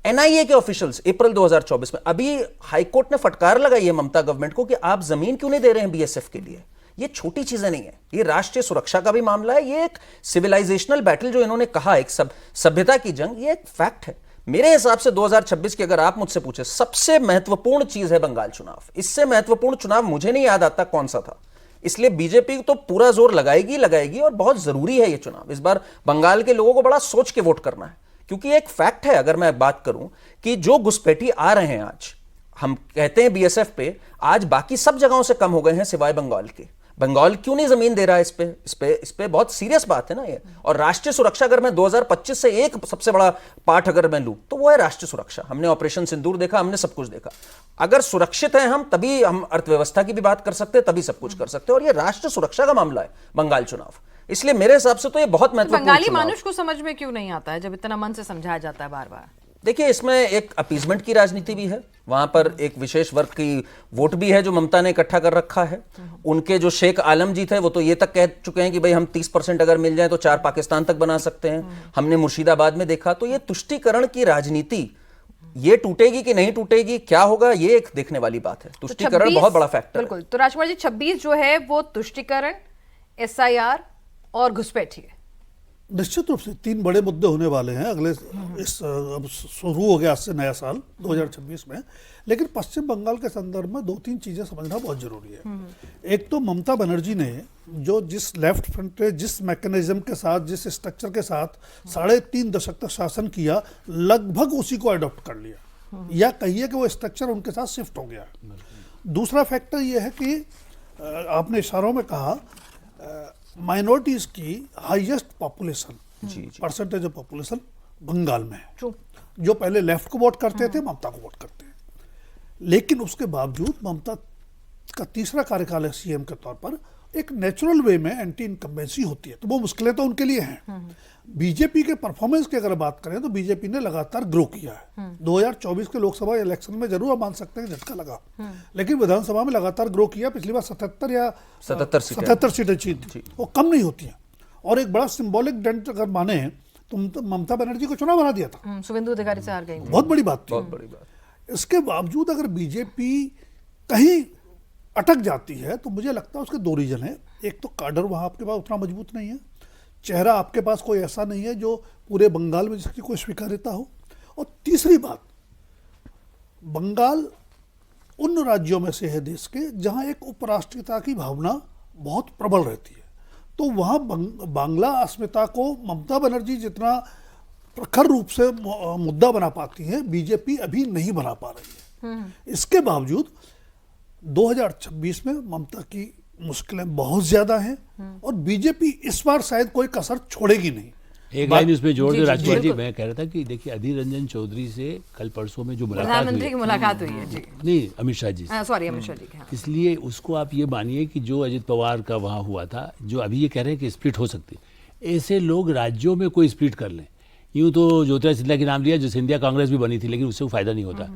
एनआईए के ऑफिशियल्स अप्रैल 2024 में, अभी हाईकोर्ट ने फटकार लगाई है ममता गवर्नमेंट को कि आप जमीन क्यों नहीं दे रहे हैं बीएसएफ के लिए। ये छोटी चीजें नहीं है, ये राष्ट्रीय सुरक्षा का भी मामला है, ये एक सिविलाइजेशनल बैटल जो इन्होंने कहा, एक सभ्यता की जंग, ये एक फैक्ट है। मेरे हिसाब से 2026 की अगर आप मुझसे पूछे, सबसे महत्वपूर्ण चीज है बंगाल चुनाव। इससे महत्वपूर्ण चुनाव मुझे नहीं याद आता कौन सा था। इसलिए बीजेपी तो पूरा जोर लगाएगी और बहुत जरूरी है ये चुनाव। इस बार बंगाल के लोगों को बड़ा सोच के वोट करना है, क्योंकि एक फैक्ट है, अगर मैं बात करूं कि जो घुसपैठी आ रहे हैं आज, हम कहते हैं बीएसएफ पे, आज बाकी सब जगहों से कम हो गए हैं सिवाय बंगाल के। बंगाल क्यों नहीं जमीन दे रहा है? इस पे बहुत सीरियस बात है ना ये। और राष्ट्रीय सुरक्षा, अगर मैं 2025 से एक सबसे बड़ा पार्ट अगर मैं लूं तो वो है राष्ट्रीय सुरक्षा। हमने ऑपरेशन सिंदूर देखा, हमने सब कुछ देखा। अगर सुरक्षित हैं हम, तभी हम अर्थव्यवस्था की भी बात कर सकते हैं, तभी सब कुछ कर सकते हैं। और ये राष्ट्रीय सुरक्षा का मामला है बंगाल चुनाव, इसलिए मेरे हिसाब से तो ये बहुत महत्वपूर्ण बंगाली चुनाव है। मानुष को समझ में क्यों नहीं आता है जब इतना मन से समझाया जाता है बार बार? देखिए, इसमें एक अपीजमेंट की राजनीति भी है, वहां पर एक विशेष वर्ग की वोट भी है जो ममता ने इकट्ठा कर रखा है। उनके जो शेख आलम जी थे वो तो ये तक कह चुके हैं कि भाई हम 30% अगर मिल जाए तो 4 पाकिस्तान तक बना सकते हैं। हमने मुर्शिदाबाद में देखा। तो ये तुष्टीकरण की राजनीति, ये टूटेगी कि नहीं टूटेगी, क्या होगा, ये एक देखने वाली बात है। तुष्टीकरण बहुत बड़ा फैक्टर है। बिल्कुल। तो राजकुमार जी, 26 जो है वो तुष्टीकरण, एसआईआर और घुसपैठी है। निश्चित रूप से 3 बड़े मुद्दे होने वाले हैं अगले अब शुरू हो गया आज से नया साल 2026 में। लेकिन पश्चिम बंगाल के संदर्भ में 2-3 चीजें समझना बहुत जरूरी है। एक तो ममता बनर्जी ने जो जिस लेफ्ट फ्रंट पे, जिस मैकेनिज्म के साथ, जिस स्ट्रक्चर के साथ 3.5 दशक तक शासन किया, लगभग उसी को अडॉप्ट कर लिया, या कहिए कि वो स्ट्रक्चर उनके साथ शिफ्ट हो गया। दूसरा फैक्टर ये है कि आपने इशारों में कहा, माइनॉरिटीज की highest population, percentage of population Bengal में है। जो पहले लेफ्ट को वोट करते थे, ममता को वोट करते हैं। लेकिन उसके बावजूद ममता का तीसरा कार्यकाल है सीएम के तौर पर, एक नेचुरल वे में एंटी इनकम्बेंसी होती है, तो वो मुश्किलें तो उनके लिए हैं। बीजेपी के परफॉर्मेंस की अगर बात करें तो बीजेपी ने लगातार ग्रो किया है। 2024 के लोकसभा इलेक्शन में जरूर आप मान सकते हैं झटका लगा, लेकिन विधानसभा में लगातार ग्रो किया। पिछली बार 77 सीटें जीती, वो कम नहीं होती हैं। और एक बड़ा सिंबॉलिक डेंट अगर माने तो ममता बनर्जी को चुनाव बना दिया था, शुभेंदु अधिकारी से हार गई थी। बहुत बड़ी बात थी। इसके बावजूद अगर बीजेपी कहीं अटक जाती है तो मुझे लगता है उसके 2 रीजन है। एक तो काडर वहां आपके पास उतना मजबूत नहीं है, चेहरा आपके पास कोई ऐसा नहीं है जो पूरे बंगाल में जिसकी कोई स्वीकार्यता हो। और तीसरी बात, बंगाल उन राज्यों में से है देश के जहां एक उपराष्ट्रीयता की भावना बहुत प्रबल रहती है। तो वहां बांग्ला अस्मिता को ममता बनर्जी जितना प्रखर रूप से मुद्दा बना पाती है, बीजेपी अभी नहीं बना पा रही है। इसके बावजूद 2026 में ममता की मुश्किलें बहुत ज्यादा हैं और बीजेपी इस बार शायद कोई कसर छोड़ेगी नहीं। एक लाइन उसमें जोड़ दे राजकुमार जी, मैं कह रहा था कि देखिए अधीर रंजन चौधरी से कल परसों में जो प्रधानमंत्री की मुलाकात हुई है जी, नहीं अमित शाह जी, सॉरी अमित शाह जी, इसलिए उसको आप ये मानिए कि जो अजित पवार का वहाँ हुआ था, जो अभी ये कह रहे हैं कि स्प्लिट हो सकती है, ऐसे लोग राज्यों में कोई स्प्लिट कर लें। यूँ तो ज्योतिरादित्य सिंधिया के नाम लिया, जो सिंधिया कांग्रेस भी बनी थी, लेकिन उससे फायदा नहीं होता।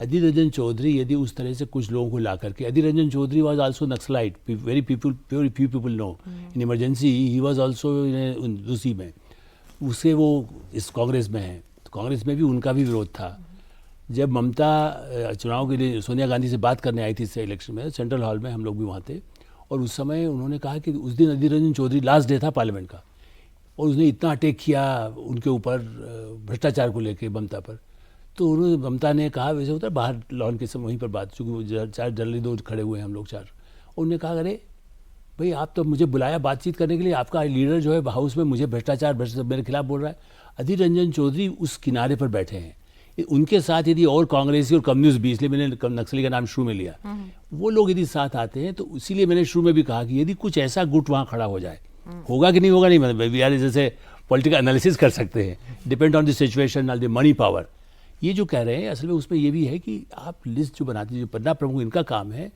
अधीर रंजन चौधरी यदि उस तरह से कुछ लोगों को ला करके, Adhir Ranjan Chowdhury was also Naxalite, very few people know, in emergency he was also दूसरी में, उससे वो इस कांग्रेस में है, तो कांग्रेस में भी उनका भी विरोध था। जब ममता चुनाव के लिए सोनिया गांधी से बात करने आई थी इस इलेक्शन में, सेंट्रल हॉल में हम लोग भी वहाँ थे, और उस समय उन्होंने कहा कि उस दिन अधीर रंजन चौधरी लास्ट डे था पार्लियामेंट का, और उसने इतना अटैक किया उनके ऊपर भ्रष्टाचार को लेकर ममता पर। तो उन्होंने, ममता ने कहा, वैसे होता है बाहर लॉन के समय वहीं पर बात, चूँकि 4 जनरली 2 खड़े हुए हैं हम लोग 4, उन्होंने कहा अरे भाई आप तो मुझे बुलाया बातचीत करने के लिए, आपका लीडर जो है हाउस में मुझे भ्रष्टाचार मेरे खिलाफ बोल रहा है। अधीर रंजन चौधरी उस किनारे पर बैठे हैं, उनके साथ यदि और कांग्रेसी और कम्युनिस्ट भी, इसलिए मैंने नक्सली का नाम शुरू में लिया, वो लोग यदि साथ आते हैं, तो इसीलिए मैंने शुरू में भी कहा कि यदि कुछ ऐसा गुट वहाँ खड़ा हो जाए, होगा कि नहीं होगा नहीं, मतलब यार जैसे पॉलिटिकल एनालिसिस कर सकते हैं, depend on the situation, on the money power. ये जो कह रहे हैं असल में उसमें ये भी है कि आप लिस्ट जो बनाती है, जो 15 प्रमुख, इनका काम है,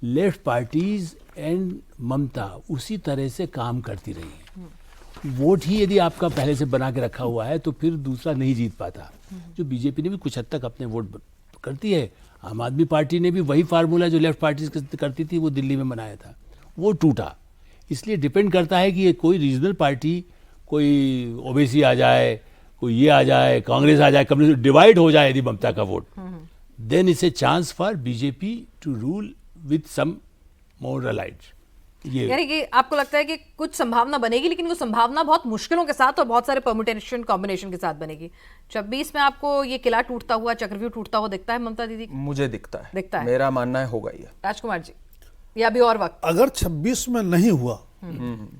लेफ्ट पार्टीज एंड ममता उसी तरह से काम करती रही है। वोट ही यदि आपका पहले से बना के रखा हुआ है तो फिर दूसरा नहीं जीत पाता। जो बीजेपी ने भी कुछ हद तक अपने वोट करती है, आम आदमी पार्टी ने भी वही फार्मूला जो लेफ्ट पार्टीज करती थी वो दिल्ली में बनाया था, वो टूटा। इसलिए डिपेंड करता है कि ये कोई रीजनल पार्टी, कोई ओबीसी आ जाए, कोई ये आ जाए, कांग्रेस आ जाए, कम्युनिस्ट डिवाइड हो जाए यदि ममता का vote, then it's a chance for BJP to rule with some more allied. ये यानी कि आपको लगता है कि कुछ संभावना बनेगी, लेकिन वो संभावना बहुत मुश्किलों के साथ और बहुत सारे परम्यूटेशन कॉम्बिनेशन के साथ बनेगी। 26 में आपको ये किला टूटता हुआ, चक्रव्यूह टूटता हुआ दिखता है ममता दीदी? मुझे दिखता है, दिखता है। मेरा मानना है होगा ये। राजकुमार जी, या अभी और वक्त? अगर 26 में नहीं हुआ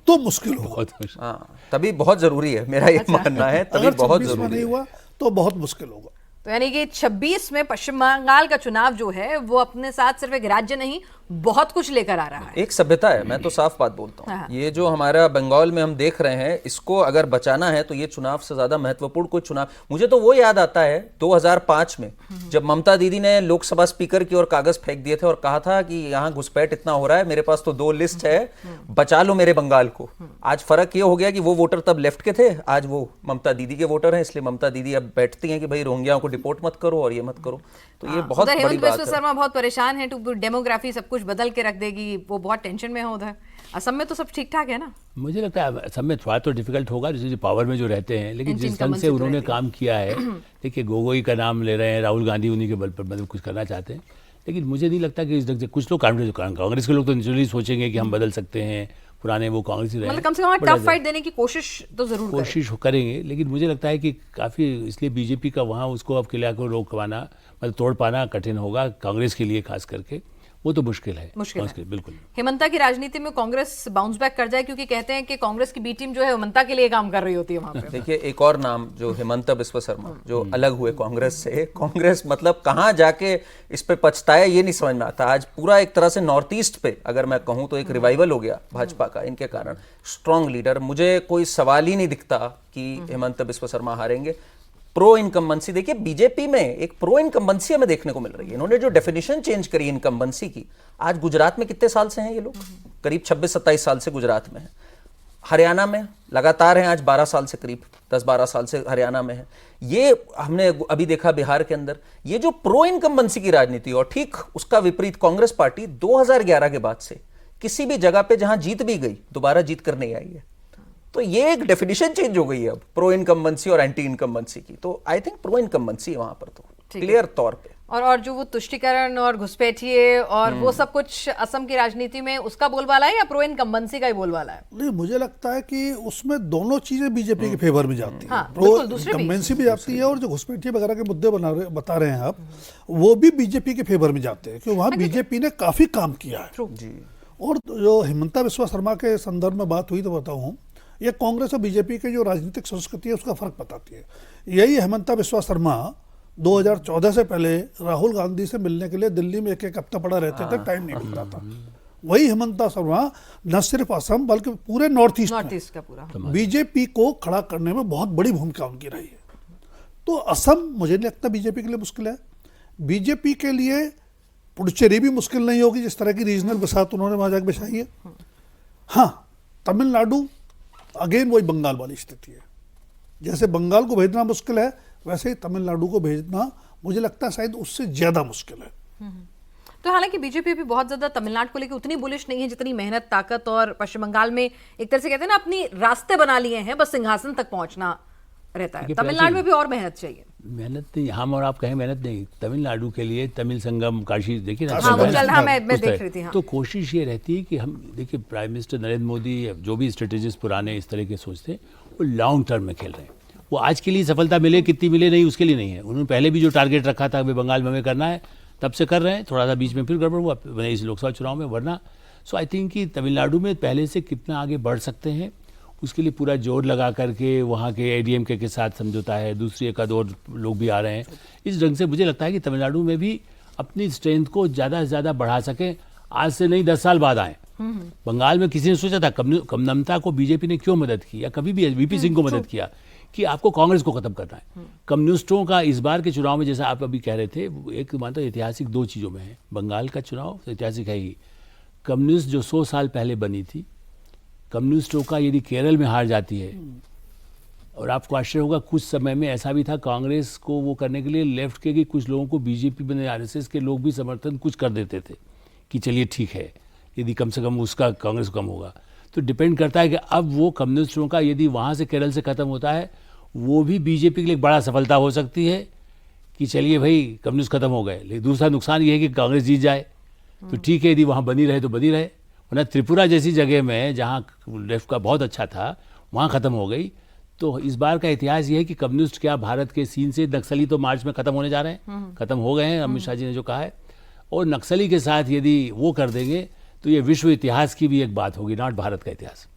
तो मुश्किल होगा। बहुत मुश्किल। हाँ, तभी बहुत जरूरी है, मेरा ये मानना है, तभी अगर बहुत 26 में जरूरी नहीं है। हुआ तो बहुत मुश्किल होगा। तो यानी कि 26 में पश्चिम बंगाल का चुनाव जो है वो अपने साथ सिर्फ एक राज्य नहीं, बहुत कुछ लेकर आ रहा है। एक सभ्यता है, मैं तो साफ बात बोलता हाँ। हूँ। ये जो हमारा बंगाल में हम देख रहे हैं, इसको अगर बचाना है तो ये चुनाव से ज्यादा महत्वपूर्ण कोई चुनाव। मुझे तो वो याद आता है 2005 में जब ममता दीदी ने लोकसभा स्पीकर की ओर कागज फेंक दिए थे और कहा था कि यहाँ घुसपैठ इतना हो रहा है, मेरे पास तो 2 लिस्ट है, बचा लो मेरे बंगाल को। आज फर्क ये हो गया कि वो वोटर तब लेफ्ट के थे, आज वो ममता दीदी के वोटर हैं, इसलिए ममता दीदी अब बैठती हैं कि भाई रोहिंग्याओं को डिपोर्ट मत करो और ये मत करो। तो ये बहुत उधर बड़ी हेमंत बात बिस्वा है। शर्मा बहुत परेशान है, डेमोग्राफी सब कुछ बदल के रख देगी, वो बहुत टेंशन में है उधर। असम में तो सब ठीक ठाक है ना? मुझे लगता है असम में थोड़ा तो डिफिकल्ट होगा, जैसे पावर में जो रहते हैं, लेकिन जिस ढंग से उन्होंने काम किया है, देखिए गोगोई का नाम ले रहे हैं, राहुल गांधी उन्हीं के बल पर मतलब कुछ करना चाहते हैं, लेकिन मुझे नहीं लगता कि इस ढंग से कुछ लोग कांग्रेस के लोग तो नेचुरली सोचेंगे कि हम बदल सकते हैं, पुराने वो कांग्रेस ही रहे, मतलब कम से कम टफ फाइट देने की कोशिश तो जरूर करें। कोशिश करेंगे, लेकिन मुझे लगता है कि काफ़ी इसलिए बीजेपी का वहाँ उसको अब किला को रोक पाना मतलब तोड़ पाना कठिन होगा, कांग्रेस के लिए खास करके वो तो मुश्किल है। बिल्कुल। हेमंता की राजनीति में कांग्रेस बाउंस बैक कर जाए, क्योंकि कहते हैं कि कांग्रेस की बी टीम जो है हेमंता के लिए काम कर रही होती है वहां पे। देखिए एक और नाम जो हेमंता बिस्वा शर्मा जो अलग हुए कांग्रेस से, कांग्रेस मतलब कहाँ जाके इस पे पछताए ये नहीं समझ में आता। आज पूरा एक तरह से नॉर्थ ईस्ट पे अगर मैं कहूँ तो एक रिवाइवल हो गया भाजपा का इनके कारण। स्ट्रॉन्ग लीडर, मुझे कोई सवाल ही नहीं दिखता कि हेमंता बिस्वा शर्मा हारेंगे। प्रो इनकम्बेंसी, देखिए बीजेपी में एक प्रो इनकम्बेंसी हमें देखने को मिल रही है। इन्होंने जो डेफिनेशन चेंज करी इनकम्बेंसी की, आज गुजरात में कितने साल से हैं ये लोग? करीब 26-27 साल से गुजरात में है। हरियाणा में लगातार हैं आज 12 साल से, करीब 10-12 साल से हरियाणा में है। ये हमने अभी देखा बिहार के अंदर। ये जो प्रो इनकम्बेंसी की राजनीति, और ठीक उसका विपरीत कांग्रेस पार्टी 2011 के बाद से किसी भी जगह पे जहां जीत भी गई दोबारा जीत कर नहीं आई है। तो ये एक डेफिनेशन चेंज हो गई है अब प्रो इनकम्बेंसी और एंटी इनकम्बेंसी की। तो आई थिंक प्रो इनकम्बेंसी है वहां पर तो क्लियर तौर पे। और जो वो तुष्टीकरण और घुसपैठिए और वो सब कुछ असम की राजनीति में उसका बोलबाला है या प्रो इनकम्बेंसी का ही बोलबाला है? नहीं, मुझे लगता है कि उसमें दोनों चीजें बीजेपी के फेवर में जाती है। हाँ, प्रो बिल्कुल, दूसरे भी। इनकम्बेंसी भी जाती है और जो घुसपैठिए वगैरह के मुद्दे बता रहे हैं आप, वो भी बीजेपी के फेवर में जाते हैं, क्योंकि वहाँ बीजेपी ने काफी काम किया है। जी। और जो हेमंता बिस्वा शर्मा के संदर्भ में बात हुई तो बताऊं, ये कांग्रेस और बीजेपी के जो राजनीतिक संस्कृति है उसका फर्क बताती है। यही हेमंता बिस्वा शर्मा 2014 से पहले राहुल गांधी से मिलने के लिए दिल्ली में एक हफ्ता पड़ा रहते थे, टाइम नहीं मिलता था। वही हेमंता शर्मा न सिर्फ असम बल्कि पूरे नॉर्थ ईस्ट का पूरा बीजेपी को खड़ा करने में बहुत बड़ी भूमिका उनकी रही है। तो असम मुझे नहीं लगता बीजेपी के लिए मुश्किल है। बीजेपी के लिए पुडुचेरी भी मुश्किल नहीं होगी, जिस तरह की रीजनल बसात उन्होंने वहां जाकर बिछाई है। हाँ, तमिलनाडु अगेन वही बंगाल वाली स्थिति है। जैसे बंगाल को भेजना मुश्किल है, वैसे ही तमिलनाडु को भेजना मुझे लगता है शायद उससे ज्यादा मुश्किल है। तो हालांकि बीजेपी भी बहुत ज्यादा तमिलनाडु को लेकर उतनी बुलिश नहीं है जितनी मेहनत, ताकत और पश्चिम बंगाल में एक तरह से कहते हैं ना अपनी रास्ते बना लिए हैं, बस सिंहासन तक पहुंचना रहता है। तमिलनाडु में भी और मेहनत चाहिए। मेहनत नहीं, हम और आप कहें मेहनत नहीं, तमिलनाडु के लिए तमिल संगम काशी देखिए ना, हाँ, वो चल रहा, मैं देख रही थी। हाँ। तो कोशिश ये रहती है कि हम देखिए प्राइम मिनिस्टर नरेंद्र मोदी जो भी स्ट्रेटेजिस्ट पुराने इस तरह के सोचते हैं वो लॉन्ग टर्म में खेल रहे हैं। वो आज के लिए सफलता मिले कितनी मिले नहीं उसके लिए नहीं है। उन्होंने पहले भी जो टारगेट रखा था बंगाल में हमें करना है तब से कर रहे हैं, थोड़ा सा बीच में फिर गड़बड़ हुआ इस लोकसभा चुनाव में, वरना सो आई थिंक कि तमिलनाडु में पहले से कितना आगे बढ़ सकते हैं उसके लिए पूरा जोर लगा करके वहाँ के एडीएमके के साथ समझौता है, दूसरी एक और लोग भी आ रहे हैं। इस ढंग से मुझे लगता है कि तमिलनाडु में भी अपनी स्ट्रेंथ को ज़्यादा से ज़्यादा बढ़ा सकें, आज से नहीं 10 साल बाद आए। बंगाल में किसी ने सोचा था कमनमता को बीजेपी ने क्यों मदद की या कभी भी वीपी सिंह को मदद किया कि आपको कांग्रेस को खत्म करना है। कम्युनिस्टों का इस बार के चुनाव में जैसा आप अभी कह रहे थे, एक मानता ऐतिहासिक 2 चीज़ों में है। बंगाल का चुनाव ऐतिहासिक है ही, कम्युनिस्ट जो 100 साल पहले बनी थी, कम्युनिस्टों का यदि केरल में हार जाती है, और आपको आश्चर्य होगा कुछ समय में ऐसा भी था कांग्रेस को वो करने के लिए लेफ्ट के कुछ लोगों को बीजेपी में आरएसएस के लोग भी समर्थन कुछ कर देते थे कि चलिए ठीक है यदि कम से कम उसका कांग्रेस को कम होगा। तो डिपेंड करता है कि अब वो कम्युनिस्टों का यदि वहाँ से केरल से ख़त्म होता है, वो भी बीजेपी के लिए एक बड़ा सफलता हो सकती है कि चलिए भाई कम्युनिस्ट खत्म हो गए। लेकिन दूसरा नुकसान ये है कि कांग्रेस जीत जाए तो ठीक है, यदि वहाँ बनी रहे तो बनी रहे, वरना त्रिपुरा जैसी जगह में जहाँ लेफ्ट का बहुत अच्छा था वहाँ ख़त्म हो गई। तो इस बार का इतिहास ये है कि कम्युनिस्ट क्या भारत के सीन से, नक्सली तो मार्च में ख़त्म होने जा रहे हैं, ख़त्म हो गए हैं, अमित शाह जी ने जो कहा है, और नक्सली के साथ यदि वो कर देंगे तो ये विश्व इतिहास की भी एक बात होगी, नॉट भारत का इतिहास।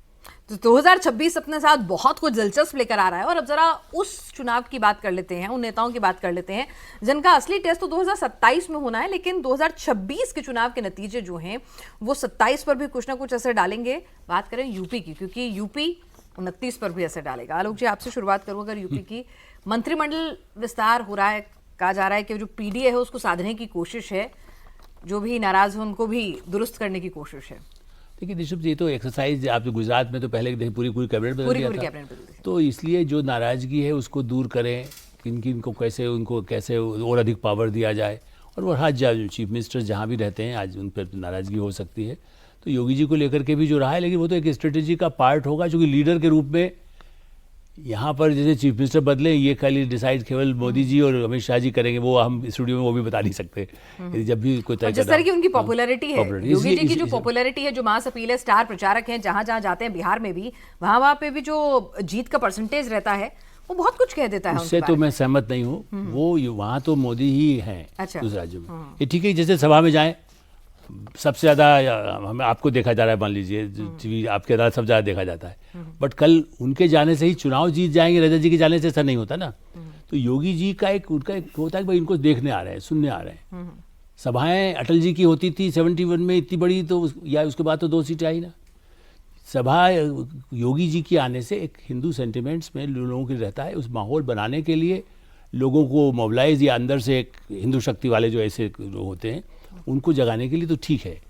तो 2026 अपने साथ बहुत कुछ दिलचस्प लेकर आ रहा है। और अब जरा उस चुनाव की बात कर लेते हैं, उन नेताओं की बात कर लेते हैं जिनका असली टेस्ट तो 2027 में होना है, लेकिन 2026 के चुनाव के नतीजे जो हैं वो 27 पर भी कुछ ना कुछ असर डालेंगे। बात करें यूपी की, क्योंकि यूपी 29 पर भी असर डालेगा। आलोक जी, आपसे शुरुआत करूँ। अगर यूपी की मंत्रिमंडल विस्तार हो रहा है, कहा जा रहा है कि जो पीडीए है उसको साधने की कोशिश है, जो भी नाराज हो उनको भी दुरुस्त करने की कोशिश है। देखिए ऋषभ जी, तो एक्सरसाइज आप तो गुजरात में तो पहले देखिए पूरी कैबिनेट बदल पूरी दिया पूरी था। कैबिनेट बदल दी। तो इसलिए जो नाराजगी है उसको दूर करें, किन किन को कैसे, उनको कैसे और अधिक पावर दिया जाए, और वो हर चीफ मिनिस्टर जहाँ भी रहते हैं आज उन पर नाराजगी हो सकती है। तो योगी जी को लेकर के भी जो रहा है, लेकिन वो तो एक स्ट्रेटेजी का पार्ट होगा, क्योंकि लीडर के रूप में यहाँ पर जैसे चीफ मिनिस्टर बदले, ये खाली डिसाइड केवल मोदी जी और अमित शाह जी करेंगे, वो हम स्टूडियो में वो भी बता नहीं सकते। जब भी कोई और जिस तरह की उनकी पॉपुलैरिटी है, popularity, योगी जी की इसी- जो पॉपुलैरिटी है, जो मास अपील है, स्टार प्रचारक हैं, जहां जहां जाते हैं, बिहार में भी, वहां पे भी जो जीत का परसेंटेज रहता है वो बहुत कुछ कह देता है उससे उनके तो बारे मैं सहमत नहीं हूँ। वो वहाँ तो मोदी ही हैं अच्छा। उस राज्य में। ये ठीक है, जैसे सभा में जाएं, सबसे ज़्यादा हमें आपको देखा जा रहा है, मान लीजिए टीवी आपके द्वारा सबसे ज़्यादा देखा जाता है, बट कल उनके जाने से ही चुनाव जीत जाएंगे, रजत जी के जाने से ऐसा नहीं होता ना। तो योगी जी का उनका एक होता है कि भाई इनको देखने आ रहे हैं, सुनने आ रहे हैं। सभाएं अटल जी की होती थी 71 में इतनी बड़ी, तो या उसके बाद तो 2 सीटें आई ना। सभा योगी जी के आने से एक हिंदू सेंटिमेंट्स में लोगों के रहता है, उस माहौल बनाने के लिए लोगों को मोबिलाइज, या अंदर से एक हिंदू शक्ति वाले जो ऐसे लोग होते हैं उनको जगाने के लिए तो ठीक है,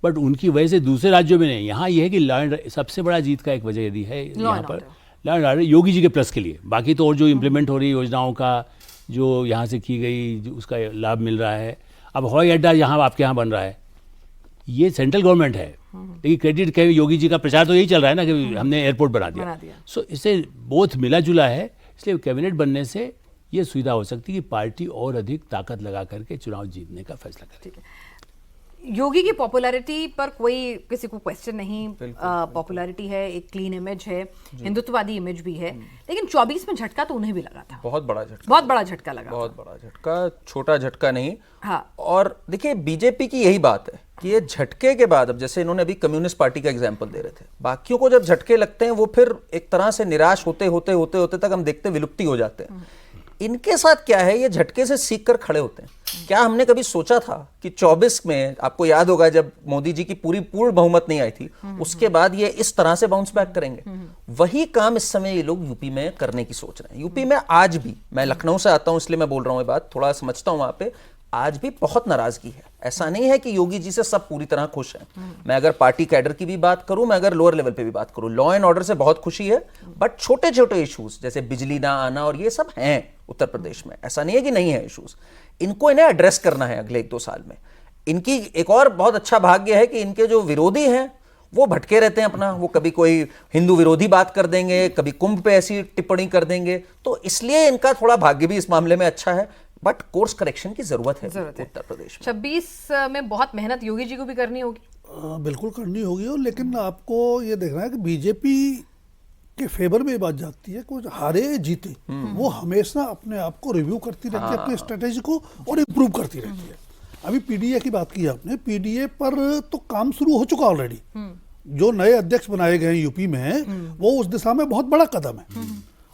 बट उनकी वजह से दूसरे राज्यों में नहीं। यहाँ ये है कि लॉ सबसे बड़ा जीत का एक वजह यदि है यहाँ पर law and order Yogi ji के प्लस के लिए। बाकी तो और जो इम्प्लीमेंट हो रही योजनाओं का, जो यहाँ से की गई, जो उसका लाभ मिल रहा है। अब हवाई अड्डा यहाँ आपके यहाँ बन रहा है, ये सेंट्रल गवर्नमेंट है, लेकिन क्रेडिट कहे योगी जी का प्रचार तो यही चल रहा है ना कि हमने एयरपोर्ट बना दिया। सो इससे बहुत मिला जुला है, इसलिए कैबिनेट बनने से ये सुविधा हो सकती है कि पार्टी और अधिक ताकत लगा करके चुनाव जीतने का फैसला करे। योगी की पॉपुलैरिटी पर कोई किसी को क्वेश्चन नहीं, पॉपुलैरिटी है, एक क्लीन इमेज है, हिंदुत्ववादी इमेज भी है, लेकिन 24 में झटका तो उन्हें भी लगा था, बहुत बड़ा झटका, बहुत बड़ा झटका लगा, बहुत बड़ा झटका, छोटा झटका नहीं। हाँ। और देखिए बीजेपी की यही बात है कि ये झटके के बाद, अब जैसे इन्होंने अभी कम्युनिस्ट पार्टी का एग्जांपल दे रहे थे, बाकियों को जब झटके लगते हैं वो फिर एक तरह से निराश होते होते होते होते तक हम देखते विलुप्ति हो जाते हैं। इनके साथ क्या है, ये झटके से सीख कर खड़े होते हैं। क्या हमने कभी सोचा था कि 24 में, आपको याद होगा जब मोदी जी की पूर्ण बहुमत नहीं आई थी, उसके बाद ये इस तरह से बाउंस बैक करेंगे। वही काम इस समय ये लोग यूपी में करने की सोच रहे हैं। यूपी में आज भी, मैं लखनऊ से आता हूं इसलिए मैं बोल रहा हूं ये बात, थोड़ा समझता हूं, वहां पे आज भी बहुत नाराजगी है। ऐसा नहीं है कि योगी जी से सब पूरी तरह खुश हैं। मैं अगर पार्टी कैडर की भी बात करूं, मैं अगर लोअर लेवल पे भी बात करूं, लॉ एंड ऑर्डर से बहुत खुशी है, बट छोटे छोटे इश्यूज जैसे बिजली ना आना और ये सब हैं उत्तर प्रदेश में, ऐसा नहीं है कि नहीं है इश्यूज। इन्हें एड्रेस करना है अगले 1-2 साल में। इनकी एक और बहुत अच्छा भाग्य है कि इनके जो विरोधी हैं वो भटके रहते हैं अपना, वो कभी कोई हिंदू विरोधी बात कर देंगे, कभी कुंभ पे ऐसी टिप्पणी कर देंगे, तो इसलिए इनका थोड़ा भाग्य भी इस मामले में अच्छा है, बट कोर्स करेक्शन की जरूरत है उत्तर प्रदेश में। 26 में बहुत मेहनत योगी जी को भी करनी होगी। बिल्कुल करनी होगी, और लेकिन आपको ये देखना है कि बीजेपी के फेवर में ये बात जाती है, कुछ हारे जीते वो हमेशा अपने आप को रिव्यू करती रहती है, अपनी स्ट्रेटेजी को और इम्प्रूव करती रहती है। अभी पीडीए की बात की आपने, पीडीए पर तो काम शुरू हो चुका ऑलरेडी। जो नए अध्यक्ष बनाए गए यूपी में वो उस दिशा में बहुत बड़ा कदम है,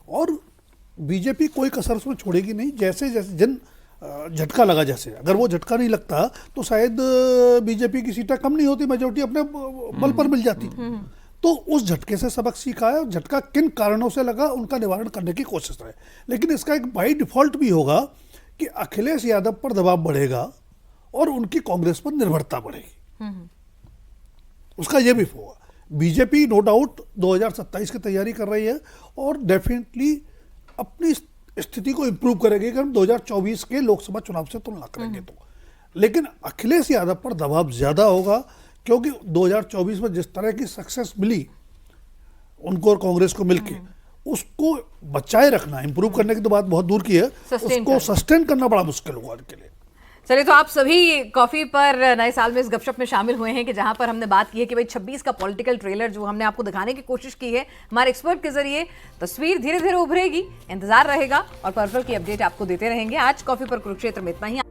और बीजेपी कोई कसर उसमें छोड़ेगी नहीं। जैसे जैसे जिन झटका लगा, जैसे अगर वो झटका नहीं लगता तो शायद बीजेपी की सीटें कम नहीं होती, मेजोरिटी अपने बल पर मिल जाती। तो उस झटके से सबक सीखा है, और झटका किन कारणों से लगा उनका निवारण करने की कोशिश है। लेकिन इसका एक बाई डिफॉल्ट भी होगा कि अखिलेश यादव पर दबाव बढ़ेगा और उनकी कांग्रेस पर निर्भरता बढ़ेगी, उसका यह भी होगा। बीजेपी नो डाउट 2027 की तैयारी कर रही है और डेफिनेटली अपनी स्थिति को इंप्रूव करेगी अगर हम 2024 के लोकसभा चुनाव से तुलना करेंगे तो। लेकिन अखिलेश यादव पर दबाव ज्यादा होगा, क्योंकि 2024 में जिस तरह की सक्सेस मिली उनको और कांग्रेस को मिलके, उसको बचाए रखना, इंप्रूव करने की तो बात बहुत दूर की है, Sustain उसको सस्टेन करना बड़ा मुश्किल होगा उनके लिए। चलिए, तो आप सभी कॉफी पर नए साल में इस गपशप में शामिल हुए हैं कि जहां पर हमने बात की है कि भाई 26 का पॉलिटिकल ट्रेलर जो हमने आपको दिखाने की कोशिश की है हमारे एक्सपर्ट के जरिए, तस्वीर धीरे धीरे उभरेगी, इंतजार रहेगा और पर्पल की अपडेट आपको देते रहेंगे। आज कॉफी पर कुरुक्षेत्र में इतना ही।